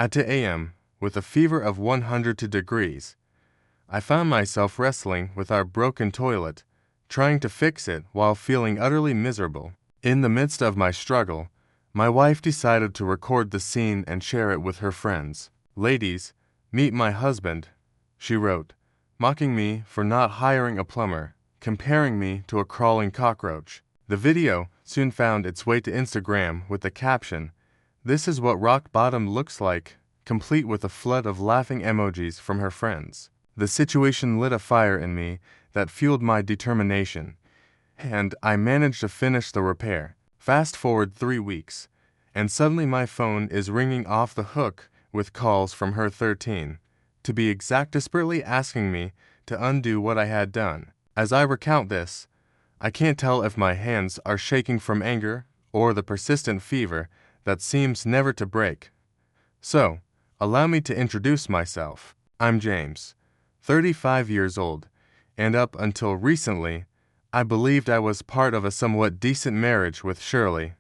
At 2 a.m., with a fever of 102 degrees, I found myself wrestling with our broken toilet, trying to fix it while feeling utterly miserable. In the midst of my struggle, my wife decided to record the scene and share it with her friends. "Ladies, meet my husband," she wrote, mocking me for not hiring a plumber, comparing me to a crawling cockroach. The video soon found its way to Instagram with the caption, "This is what rock bottom looks like," complete with a flood of laughing emojis from her friends. The situation lit a fire in me that fueled my determination, and I managed to finish the repair. Fast forward 3 weeks, and suddenly my phone is ringing off the hook with calls from her 13, to be exact, desperately asking me to undo what I had done. As I recount this, I can't tell if my hands are shaking from anger or the persistent fever that seems never to break. So, allow me to introduce myself. I'm James, 35 years old, and up until recently, I believed I was part of a somewhat decent marriage with Shirley,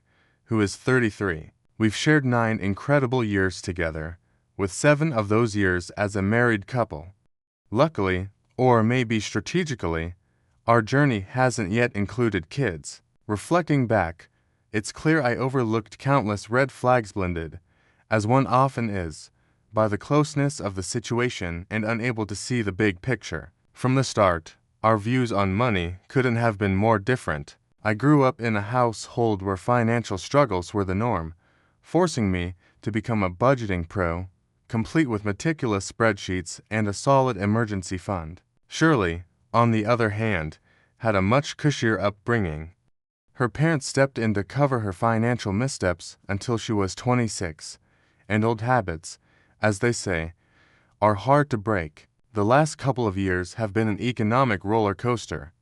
who is 33. We've shared 9 incredible years together, with 7 of those years as a married couple. Luckily, or maybe strategically, our journey hasn't yet included kids. Reflecting back, it's clear I overlooked countless red flags blended, as one often is, by the closeness of the situation and unable to see the big picture. From the start, our views on money couldn't have been more different. I grew up in a household where financial struggles were the norm, forcing me to become a budgeting pro, complete with meticulous spreadsheets and a solid emergency fund. Shirley, on the other hand, had a much cushier upbringing. Her parents stepped in to cover her financial missteps until she was 26, and old habits, as they say, are hard to break. The last couple of years have been an economic roller coaster.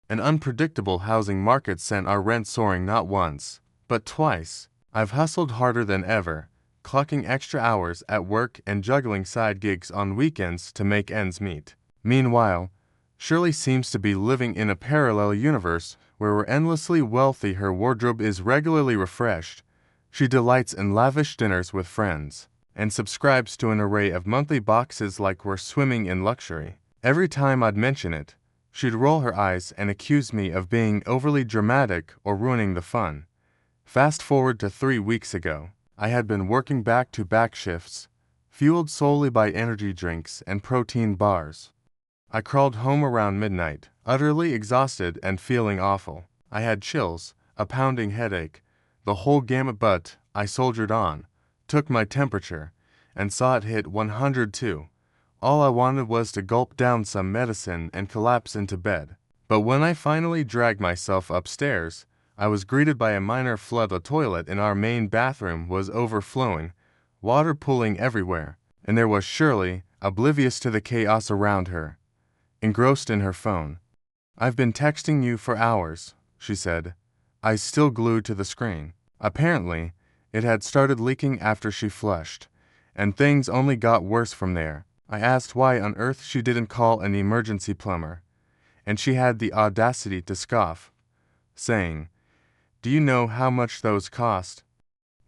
An unpredictable housing market sent our rent soaring not once, but twice. I've hustled harder than ever, clocking extra hours at work and juggling side gigs on weekends to make ends meet. Meanwhile, Shirley seems to be living in a parallel universe where we're endlessly wealthy. Her wardrobe is regularly refreshed. She delights in lavish dinners with friends, and subscribes to an array of monthly boxes like we're swimming in luxury. Every time I'd mention it, she'd roll her eyes and accuse me of being overly dramatic or ruining the fun. Fast forward to 3 weeks ago. I had been working back-to-back shifts, fueled solely by energy drinks and protein bars. I crawled home around midnight, utterly exhausted and feeling awful. I had chills, a pounding headache, the whole gamut, but I soldiered on, took my temperature, and saw it hit 102. All I wanted was to gulp down some medicine and collapse into bed. But when I finally dragged myself upstairs, I was greeted by a minor flood. The toilet in our main bathroom was overflowing, water pooling everywhere, and there was Shirley, oblivious to the chaos around her, engrossed in her phone. "I've been texting you for hours," she said, eyes still glued to the screen. Apparently, it had started leaking after she flushed, and things only got worse from there. I asked why on earth she didn't call an emergency plumber, and she had the audacity to scoff, saying, "Do you know how much those cost?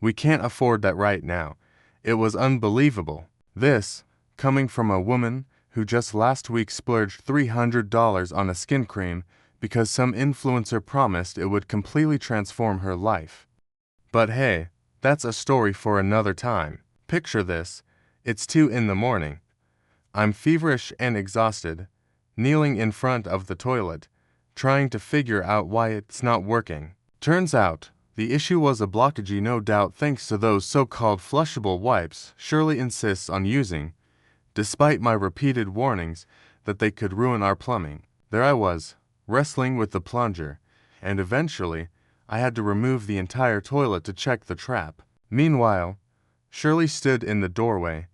We can't afford that right now." It was unbelievable. This, coming from a woman who just last week splurged $300 on a skin cream because some influencer promised it would completely transform her life. But hey, that's a story for another time. Picture this. It's 2 in the morning. I'm feverish and exhausted, kneeling in front of the toilet, trying to figure out why it's not working. Turns out, the issue was a blockage, no doubt thanks to those so-called flushable wipes Shirley insists on using, despite my repeated warnings that they could ruin our plumbing. There I was, wrestling with the plunger, and eventually, I had to remove the entire toilet to check the trap. Meanwhile, Shirley stood in the doorway,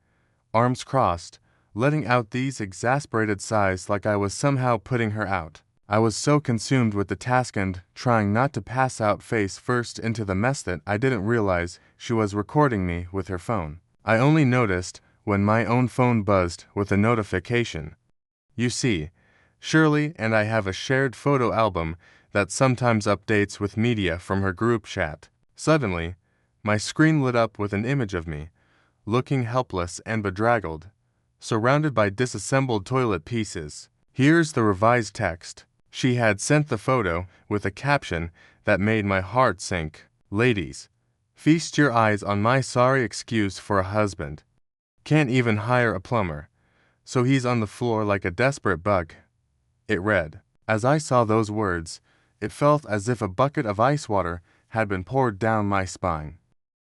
arms crossed, letting out these exasperated sighs like I was somehow putting her out. I was so consumed with the task and trying not to pass out face first into the mess that I didn't realize she was recording me with her phone. I only noticed when my own phone buzzed with a notification. You see, Shirley and I have a shared photo album that sometimes updates with media from her group chat. Suddenly, my screen lit up with an image of me, looking helpless and bedraggled, surrounded by disassembled toilet pieces. Here's the revised text. She had sent the photo with a caption that made my heart sink. Ladies, feast your eyes on my sorry excuse for a husband. Can't even hire a plumber, so he's on the floor like a desperate bug. It read. As I saw those words, it felt as if a bucket of ice water had been poured down my spine.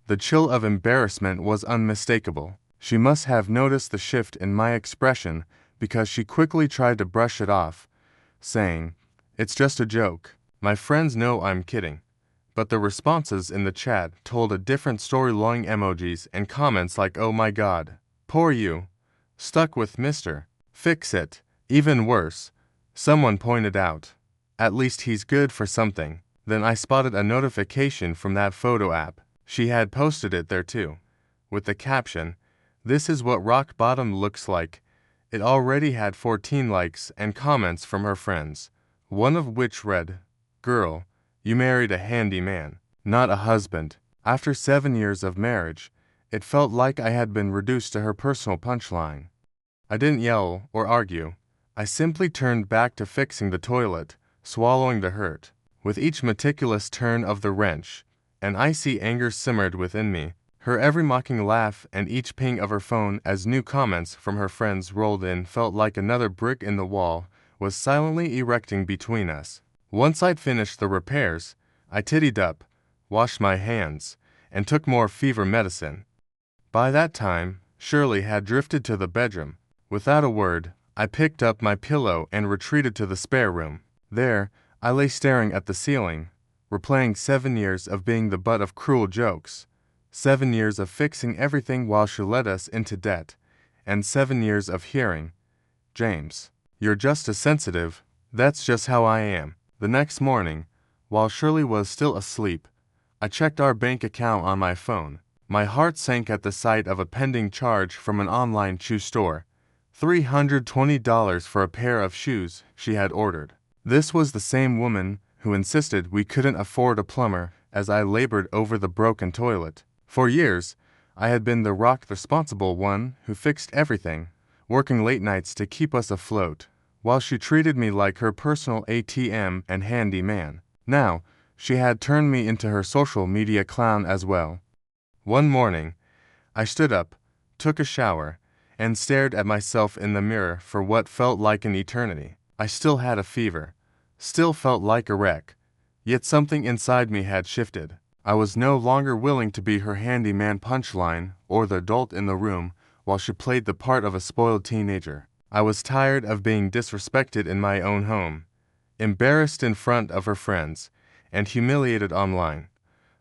The chill of embarrassment was unmistakable. She must have noticed the shift in my expression because she quickly tried to brush it off, saying, "It's just a joke. My friends know I'm kidding." But the responses in the chat told a different story, long emojis and comments like, "Oh my god, poor you. Stuck with Mr. Fix It. Even worse," someone pointed out. "At least he's good for something." Then I spotted a notification from that photo app. She had posted it there too, with the caption, "This is what rock bottom looks like." It already had 14 likes and comments from her friends, one of which read, "Girl, you married a handy man, not a husband." After 7 years of marriage, it felt like I had been reduced to her personal punchline. I didn't yell or argue. I simply turned back to fixing the toilet, swallowing the hurt. With each meticulous turn of the wrench, an icy anger simmered within me. Her every mocking laugh and each ping of her phone as new comments from her friends rolled in felt like another brick in the wall was silently erecting between us. Once I'd finished the repairs, I tidied up, washed my hands, and took more fever medicine. By that time, Shirley had drifted to the bedroom. Without a word, I picked up my pillow and retreated to the spare room. There, I lay staring at the ceiling, replaying 7 years of being the butt of cruel jokes, 7 years of fixing everything while she led us into debt, and 7 years of hearing, "James, you're just as sensitive. That's just how I am." The next morning, while Shirley was still asleep, I checked our bank account on my phone. My heart sank at the sight of a pending charge from an online shoe store, $320 for a pair of shoes she had ordered. This was the same woman who insisted we couldn't afford a plumber as I labored over the broken toilet. For years, I had been the responsible one who fixed everything, working late nights to keep us afloat, while she treated me like her personal ATM and handy man. Now, she had turned me into her social media clown as well. One morning, I stood up, took a shower, and stared at myself in the mirror for what felt like an eternity. I still had a fever, still felt like a wreck, yet something inside me had shifted. I was no longer willing to be her handyman punchline or the adult in the room while she played the part of a spoiled teenager. I was tired of being disrespected in my own home, embarrassed in front of her friends, and humiliated online.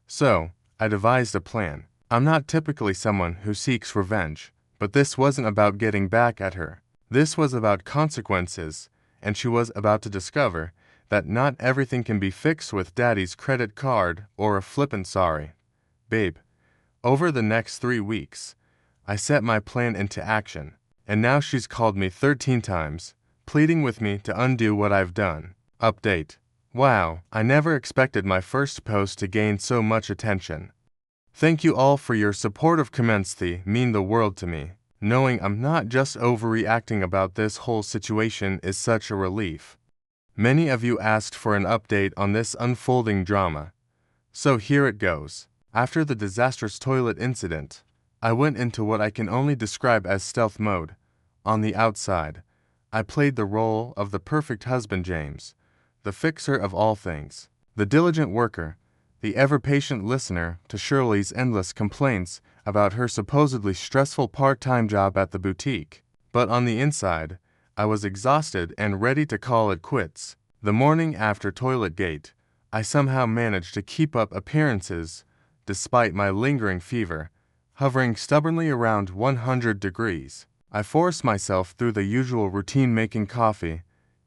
So, I devised a plan. I'm not typically someone who seeks revenge, but this wasn't about getting back at her. This was about consequences, and she was about to discover that not everything can be fixed with daddy's credit card or a flippant sorry. Babe, over the next 3 weeks, I set my plan into action, and now she's called me 13 times, pleading with me to undo what I've done. Update. Wow, I never expected my first post to gain so much attention. Thank you all for your supportive comments. They mean the world to me. Knowing I'm not just overreacting about this whole situation is such a relief. Many of you asked for an update on this unfolding drama. So here it goes. After the disastrous toilet incident, I went into what I can only describe as stealth mode. On the outside, I played the role of the perfect husband, James, the fixer of all things, the diligent worker, the ever-patient listener to Shirley's endless complaints about her supposedly stressful part-time job at the boutique. But on the inside, I was exhausted and ready to call it quits. The morning after Toiletgate, I somehow managed to keep up appearances, despite my lingering fever, hovering stubbornly around 100 degrees. I forced myself through the usual routine, making coffee,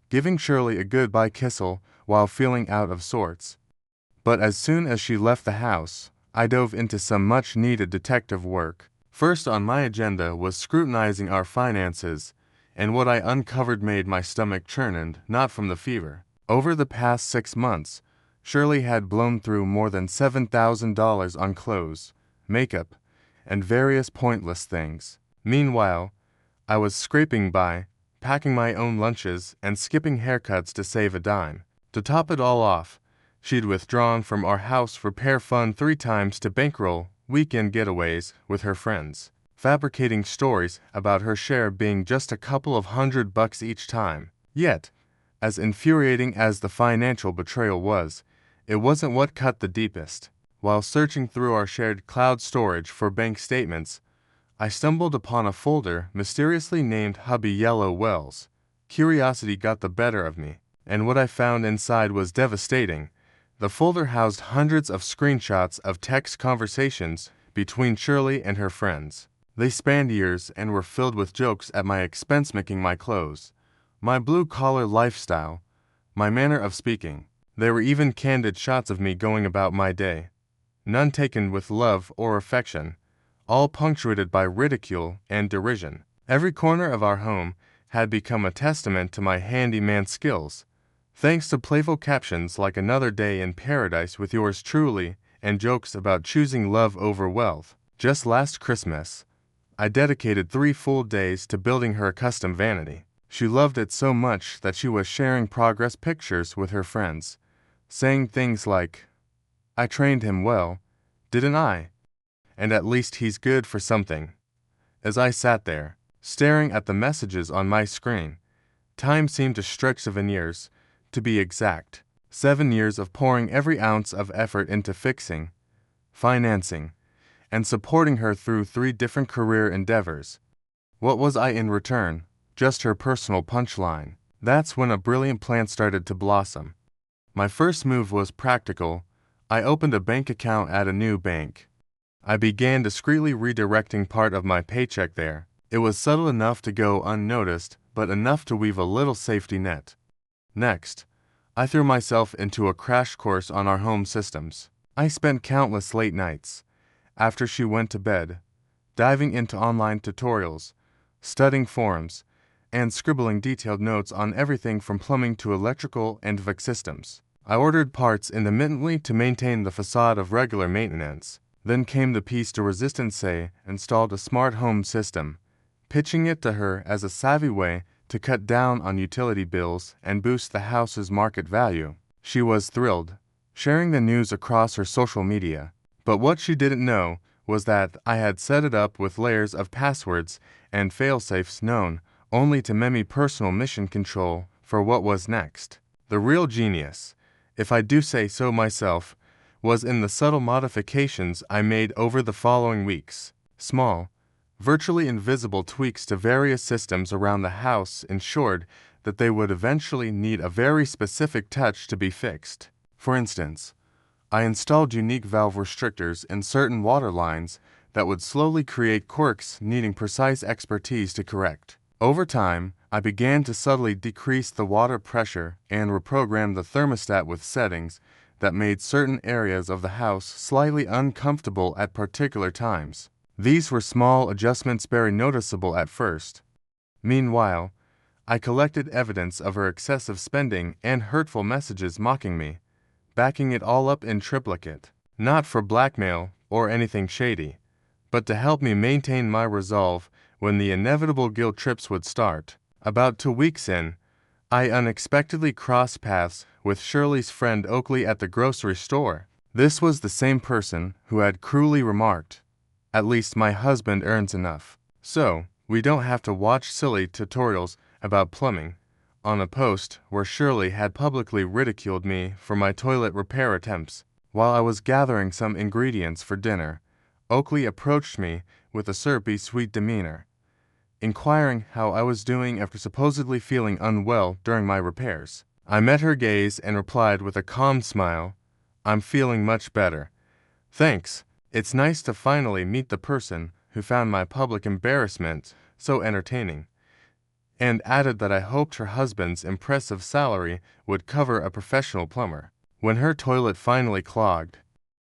giving Shirley a goodbye kiss while feeling out of sorts. But as soon as she left the house, I dove into some much-needed detective work. First on my agenda was scrutinizing our finances, and what I uncovered made my stomach churn, not from the fever. Over the past 6 months, Shirley had blown through more than $7,000 on clothes, makeup, and various pointless things. Meanwhile, I was scraping by, packing my own lunches and skipping haircuts to save a dime. To top it all off, she'd withdrawn from our house repair fund 3 times to bankroll weekend getaways with her friends, fabricating stories about her share being just a couple of $100 each time. Yet, as infuriating as the financial betrayal was, it wasn't what cut the deepest. While searching through our shared cloud storage for bank statements, I stumbled upon a folder mysteriously named Hubby Yellow Wells. Curiosity got the better of me, and what I found inside was devastating. The folder housed hundreds of screenshots of text conversations between Shirley and her friends. They spanned years and were filled with jokes at my expense making my clothes, my blue-collar lifestyle, my manner of speaking. There were even candid shots of me going about my day, none taken with love or affection, all punctuated by ridicule and derision. Every corner of our home had become a testament to my handyman skills, thanks to playful captions like "Another day in paradise with yours truly" and jokes about choosing love over wealth. Just last Christmas, I dedicated 3 full days to building her a custom vanity. She loved it so much that she was sharing progress pictures with her friends, saying things like, "I trained him well, didn't I? And at least he's good for something." As I sat there, staring at the messages on my screen, time seemed to stretch the veneers. To be exact, 7 years of pouring every ounce of effort into fixing, financing, and supporting her through 3 different career endeavors. What was I in return? Just her personal punchline. That's when a brilliant plan started to blossom. My first move was practical. I opened a bank account at a new bank. I began discreetly redirecting part of my paycheck there. It was subtle enough to go unnoticed, but enough to weave a little safety net. Next, I threw myself into a crash course on our home systems. I spent countless late nights, after she went to bed, diving into online tutorials, studying forums, and scribbling detailed notes on everything from plumbing to electrical and HVAC systems. I ordered parts intermittently to maintain the facade of regular maintenance. Then came the piece de resistance: installed a smart home system, pitching it to her as a savvy way to cut down on utility bills and boost the house's market value. She was thrilled, sharing the news across her social media. But what she didn't know was that I had set it up with layers of passwords and failsafes known only to me personal mission control for what was next. The real genius, if I do say so myself, was in the subtle modifications I made over the following weeks. Small, virtually invisible tweaks to various systems around the house ensured that they would eventually need a very specific touch to be fixed. For instance, I installed unique valve restrictors in certain water lines that would slowly create quirks needing precise expertise to correct. Over time, I began to subtly decrease the water pressure and reprogram the thermostat with settings that made certain areas of the house slightly uncomfortable at particular times. These were small adjustments, very noticeable at first. Meanwhile, I collected evidence of her excessive spending and hurtful messages mocking me, backing it all up in triplicate, not for blackmail or anything shady, but to help me maintain my resolve when the inevitable guilt trips would start. About 2 weeks in, I unexpectedly crossed paths with Shirley's friend Oakley at the grocery store. This was the same person who had cruelly remarked, "At least my husband earns enough, so we don't have to watch silly tutorials about plumbing," on a post where Shirley had publicly ridiculed me for my toilet repair attempts. While I was gathering some ingredients for dinner, Oakley approached me with a syrupy sweet demeanor, inquiring how I was doing after supposedly feeling unwell during my repairs. I met her gaze and replied with a calm smile, "I'm feeling much better. Thanks. It's nice to finally meet the person who found my public embarrassment so entertaining," and added that I hoped her husband's impressive salary would cover a professional plumber. When her toilet finally clogged,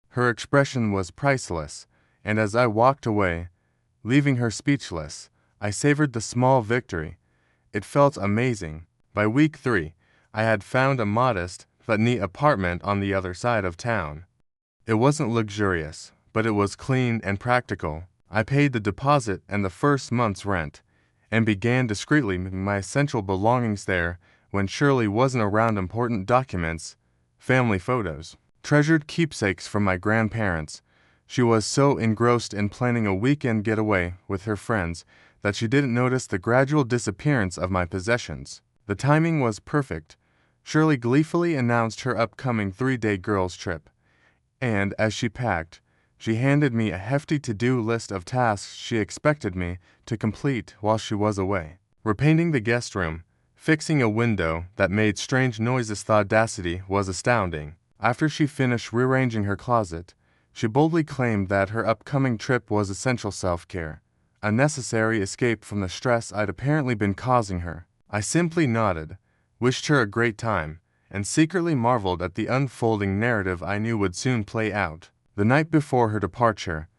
her expression was priceless, and as I walked away, leaving her speechless, I savored the small victory. It felt amazing. By week 3, I had found a modest but neat apartment on the other side of town. It wasn't luxurious, but it was clean and practical. I paid the deposit and the first month's rent, and began discreetly moving my essential belongings there when Shirley wasn't around. Important documents, family photos, treasured keepsakes from my grandparents. She was so engrossed in planning a weekend getaway with her friends that she didn't notice the gradual disappearance of my possessions. The timing was perfect. Shirley gleefully announced her upcoming 3-day girls' trip, and as she packed, she handed me a hefty to-do list of tasks she expected me to complete while she was away. Repainting the guest room, fixing a window that made strange noises. The audacity was astounding. After she finished rearranging her closet, she boldly claimed that her upcoming trip was essential self-care, a necessary escape from the stress I'd apparently been causing her. I simply nodded, wished her a great time, and secretly marveled at the unfolding narrative I knew would soon play out. The night before her departure,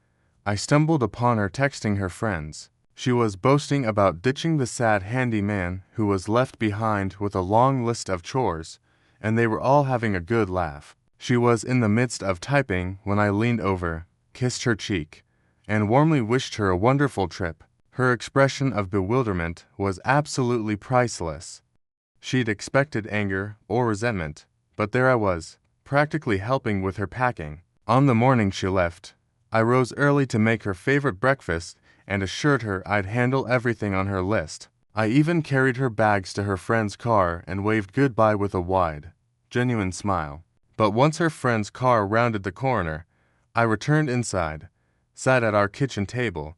I stumbled upon her texting her friends. She was boasting about ditching the sad handyman who was left behind with a long list of chores, and they were all having a good laugh. She was in the midst of typing when I leaned over, kissed her cheek, and warmly wished her a wonderful trip. Her expression of bewilderment was absolutely priceless. She'd expected anger or resentment, but there I was, practically helping with her packing. On the morning she left, I rose early to make her favorite breakfast and assured her I'd handle everything on her list. I even carried her bags to her friend's car and waved goodbye with a wide, genuine smile. But once her friend's car rounded the corner, I returned inside, sat at our kitchen table,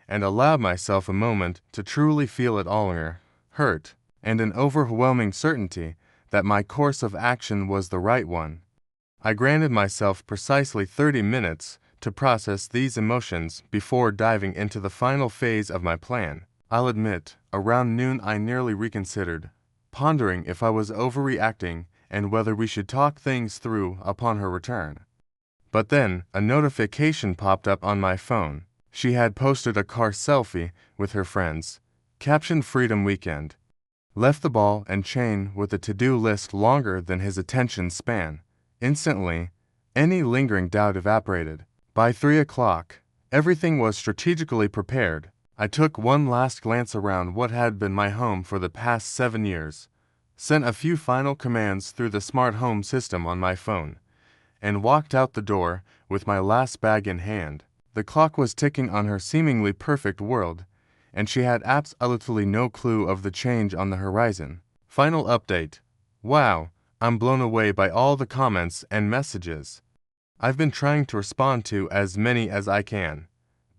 and allowed myself a moment to truly feel it all. Anger, hurt, and an overwhelming certainty that my course of action was the right one. I granted myself precisely 30 minutes to process these emotions before diving into the final phase of my plan. I'll admit, around noon I nearly reconsidered, pondering if I was overreacting and whether we should talk things through upon her return. But then, a notification popped up on my phone. She had posted a car selfie with her friends, captioned Freedom Weekend, left the ball and chain with a to-do list longer than his attention span. Instantly, any lingering doubt evaporated. By 3 o'clock, everything was strategically prepared. I took one last glance around what had been my home for the past 7 years, sent a few final commands through the smart home system on my phone, and walked out the door with my last bag in hand. The clock was ticking on her seemingly perfect world, and she had absolutely no clue of the change on the horizon. Final update. Wow, I'm blown away by all the comments and messages. I've been trying to respond to as many as I can,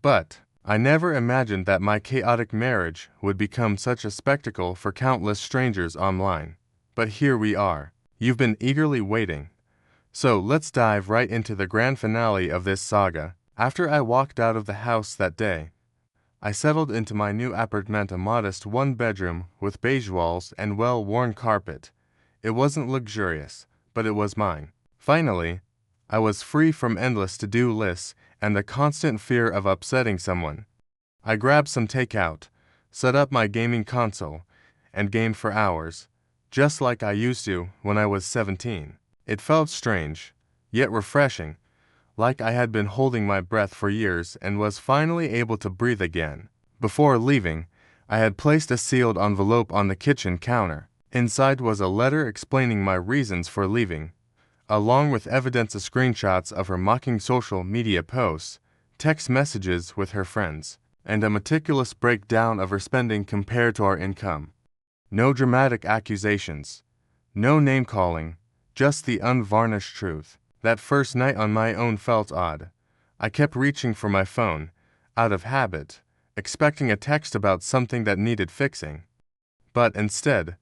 but I never imagined that my chaotic marriage would become such a spectacle for countless strangers online. But here we are. You've been eagerly waiting. So let's dive right into the grand finale of this saga. After I walked out of the house that day, I settled into my new apartment, a modest one-bedroom with beige walls and well-worn carpet. It wasn't luxurious, but it was mine. Finally, I was free from endless to-do lists and the constant fear of upsetting someone. I grabbed some takeout, set up my gaming console, and gamed for hours, just like I used to when I was 17. It felt strange, yet refreshing, like I had been holding my breath for years and was finally able to breathe again. Before leaving, I had placed a sealed envelope on the kitchen counter. Inside was a letter explaining my reasons for leaving, along with evidence of screenshots of her mocking social media posts, text messages with her friends, and a meticulous breakdown of her spending compared to our income. No dramatic accusations, no name-calling, just the unvarnished truth. That first night on my own felt odd. I kept reaching for my phone, out of habit, expecting a text about something that needed fixing. But instead,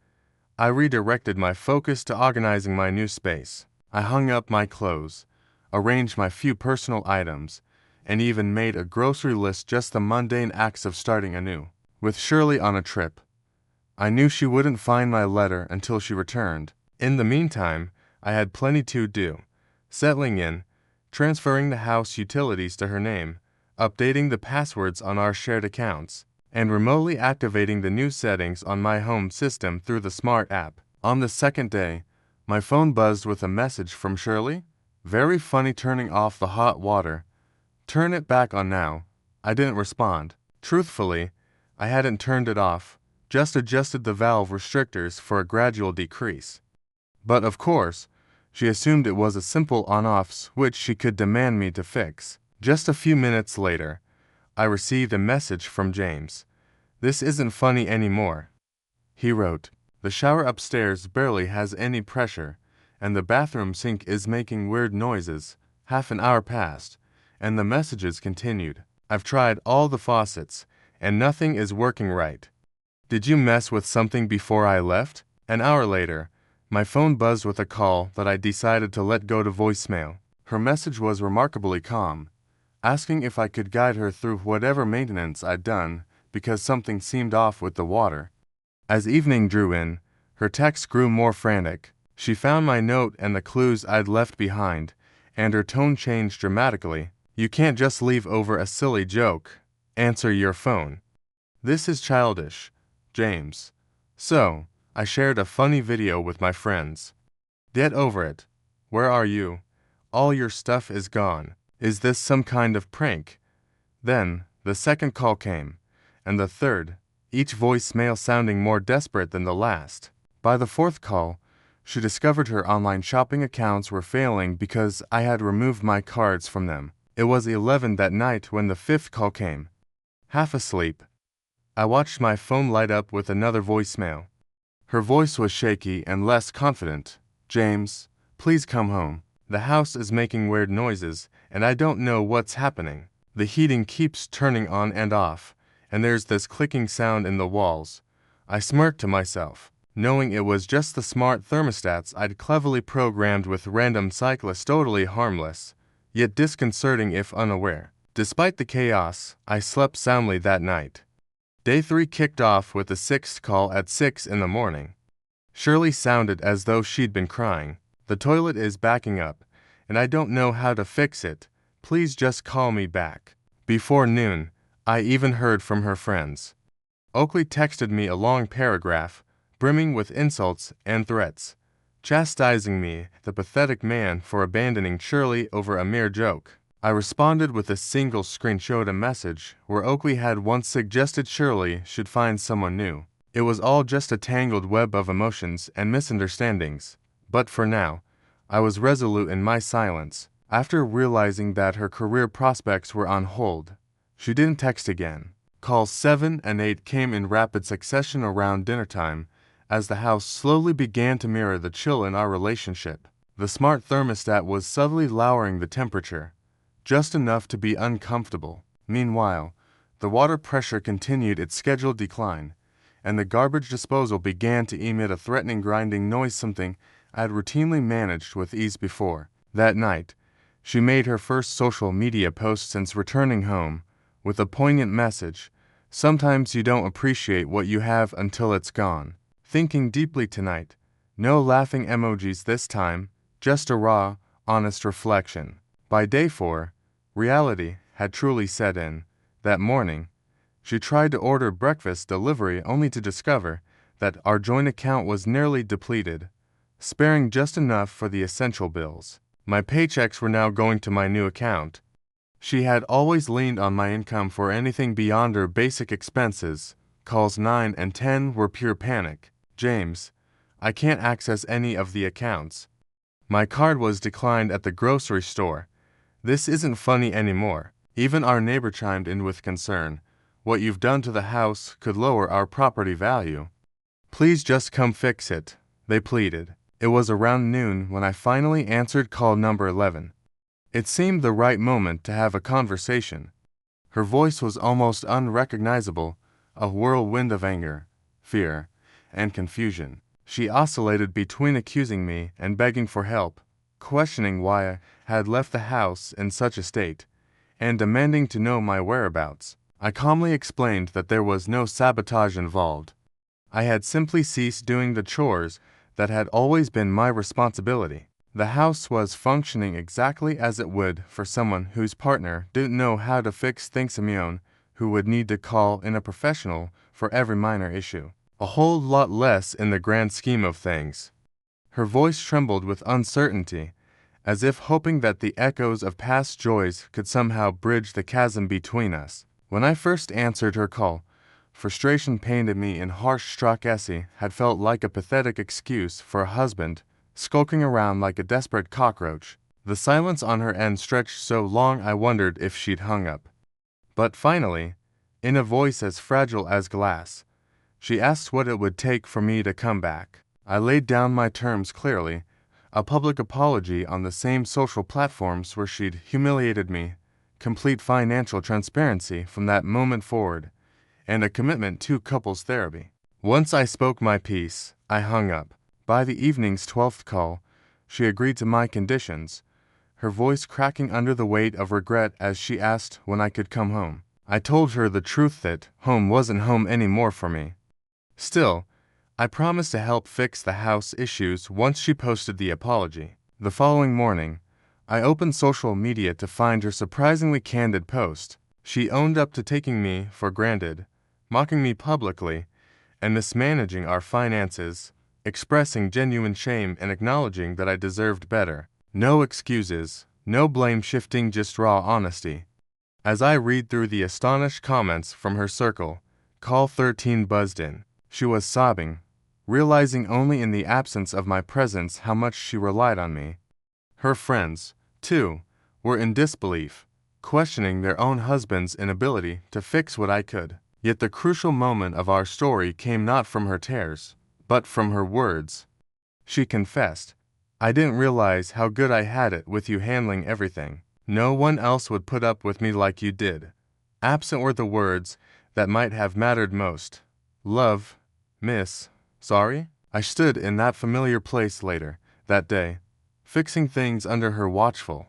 I redirected my focus to organizing my new space. I hung up my clothes, arranged my few personal items, and even made a grocery list, just the mundane acts of starting anew. With Shirley on a trip, I knew she wouldn't find my letter until she returned. In the meantime, I had plenty to do. Settling in, transferring the house utilities to her name, updating the passwords on our shared accounts, and remotely activating the new settings on my home system through the smart app. On the second day, my phone buzzed with a message from Shirley. Very funny, turning off the hot water. Turn it back on now. I didn't respond. Truthfully, I hadn't turned it off, just adjusted the valve restrictors for a gradual decrease. But of course, she assumed it was a simple on-off switch she could demand me to fix. Just a few minutes later, I received a message from James. "This isn't funny anymore," he wrote. "The shower upstairs barely has any pressure, and the bathroom sink is making weird noises." Half an hour passed, and the messages continued. "I've tried all the faucets, and nothing is working right. Did you mess with something before I left?" An hour later, my phone buzzed with a call that I decided to let go to voicemail. Her message was remarkably calm, asking if I could guide her through whatever maintenance I'd done because something seemed off with the water. As evening drew in, her text grew more frantic. She found my note and the clues I'd left behind, and her tone changed dramatically. "You can't just leave over a silly joke. Answer your phone. This is childish, James." So, I shared a funny video with my friends. "Get over it. Where are you? All your stuff is gone. Is this some kind of prank?" Then, the second call came, and the third, each voicemail sounding more desperate than the last. By the fourth call, she discovered her online shopping accounts were failing because I had removed my cards from them. It was 11 that night when the fifth call came. Half asleep, I watched my phone light up with another voicemail. Her voice was shaky and less confident. "James, please come home. The house is making weird noises, and I don't know what's happening. The heating keeps turning on and off, and there's this clicking sound in the walls." I smirked to myself, knowing it was just the smart thermostats I'd cleverly programmed with random cyclists, totally harmless, yet disconcerting if unaware. Despite the chaos, I slept soundly that night. Day 3 kicked off with the sixth call at 6 in the morning. Shirley sounded as though she'd been crying. "The toilet is backing up, and I don't know how to fix it. Please just call me back." Before noon, I even heard from her friends. Oakley texted me a long paragraph, brimming with insults and threats, chastising me, the pathetic man, for abandoning Shirley over a mere joke. I responded with a single screenshot message where Oakley had once suggested Shirley should find someone new. It was all just a tangled web of emotions and misunderstandings. But for now, I was resolute in my silence. After realizing that her career prospects were on hold, she didn't text again. Calls 7 and 8 came in rapid succession around dinner time, as the house slowly began to mirror the chill in our relationship. The smart thermostat was subtly lowering the temperature, just enough to be uncomfortable. Meanwhile, the water pressure continued its scheduled decline, and the garbage disposal began to emit a threatening grinding noise, something I had routinely managed with ease before. That night, she made her first social media post since returning home, with a poignant message: "Sometimes you don't appreciate what you have until it's gone." Thinking deeply tonight. No laughing emojis this time, just a raw, honest reflection. By day 4, reality had truly set in. That morning, she tried to order breakfast delivery only to discover that our joint account was nearly depleted, sparing just enough for the essential bills. My paychecks were now going to my new account. She had always leaned on my income for anything beyond her basic expenses. Calls 9 and 10 were pure panic. "James, I can't access any of the accounts. My card was declined at the grocery store. This isn't funny anymore." Even our neighbor chimed in with concern. "What you've done to the house could lower our property value. Please just come fix it," they pleaded. It was around noon when I finally answered call number 11. It seemed the right moment to have a conversation. Her voice was almost unrecognizable, a whirlwind of anger, fear, and confusion. She oscillated between accusing me and begging for help, questioning why I had left the house in such a state, and demanding to know my whereabouts. I calmly explained that there was no sabotage involved. I had simply ceased doing the chores that had always been my responsibility. The house was functioning exactly as it would for someone whose partner didn't know how to fix things, who would need to call in a professional for every minor issue. A whole lot less in the grand scheme of things. Her voice trembled with uncertainty, as if hoping that the echoes of past joys could somehow bridge the chasm between us. When I first answered her call, frustration painted me in harsh sarcasm had felt like a pathetic excuse for a husband skulking around like a desperate cockroach. The silence on her end stretched so long I wondered if she'd hung up. But finally, in a voice as fragile as glass, she asked what it would take for me to come back. I laid down my terms clearly, a public apology on the same social platforms where she'd humiliated me, complete financial transparency from that moment forward, and a commitment to couples therapy. Once I spoke my piece, I hung up. By the evening's 12th call, she agreed to my conditions, her voice cracking under the weight of regret as she asked when I could come home. I told her the truth that home wasn't home anymore for me. Still, I promised to help fix the house issues once she posted the apology. The following morning, I opened social media to find her surprisingly candid post. She owned up to taking me for granted, mocking me publicly, and mismanaging our finances, expressing genuine shame and acknowledging that I deserved better. No excuses, no blame shifting, just raw honesty. As I read through the astonished comments from her circle, call 13 buzzed in. She was sobbing, realizing only in the absence of my presence how much she relied on me. Her friends, too, were in disbelief, questioning their own husband's inability to fix what I could. Yet the crucial moment of our story came not from her tears, but from her words. She confessed, "I didn't realize how good I had it with you handling everything. No one else would put up with me like you did." Absent were the words that might have mattered most. Love, miss, sorry? I stood in that familiar place later, that day, fixing things under her watchful,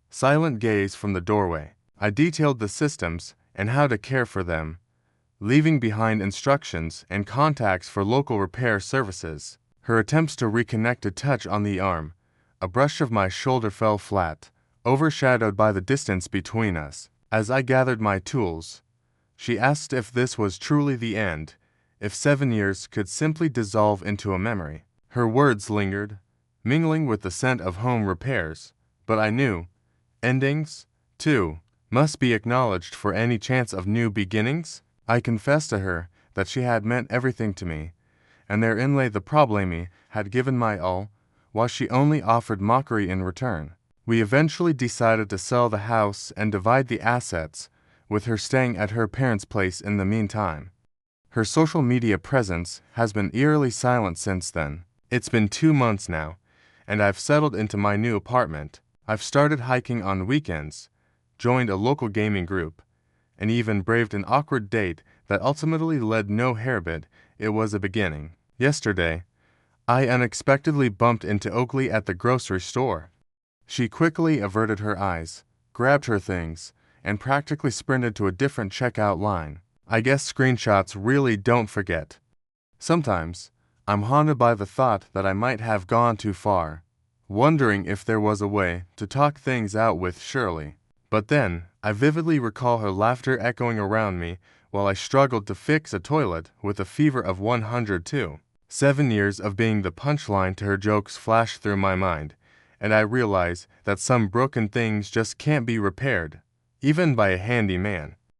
silent gaze from the doorway. I detailed the systems and how to care for them, leaving behind instructions and contacts for local repair services. Her attempts to reconnect a touch on the arm, a brush of my shoulder fell flat, overshadowed by the distance between us. As I gathered my tools, she asked if this was truly the end, if 7 years could simply dissolve into a memory. Her words lingered, mingling with the scent of home repairs, but I knew, endings, too, must be acknowledged for any chance of new beginnings. I confessed to her that she had meant everything to me, and therein lay the probleme had given my all, while she only offered mockery in return. We eventually decided to sell the house and divide the assets, with her staying at her parents' place in the meantime. Her social media presence has been eerily silent since then. It's been 2 months now, and I've settled into my new apartment. I've started hiking on weekends, joined a local gaming group, and even braved an awkward date that ultimately led no hairbit. It was a beginning. Yesterday, I unexpectedly bumped into Oakley at the grocery store. She quickly averted her eyes, grabbed her things, and practically sprinted to a different checkout line. I guess screenshots really don't forget. Sometimes, I'm haunted by the thought that I might have gone too far, wondering if there was a way to talk things out with Shirley. But then, I vividly recall her laughter echoing around me while I struggled to fix a toilet with a fever of 102. 7 years of being the punchline to her jokes flashed through my mind, and I realized that some broken things just can't be repaired, even by a handy man.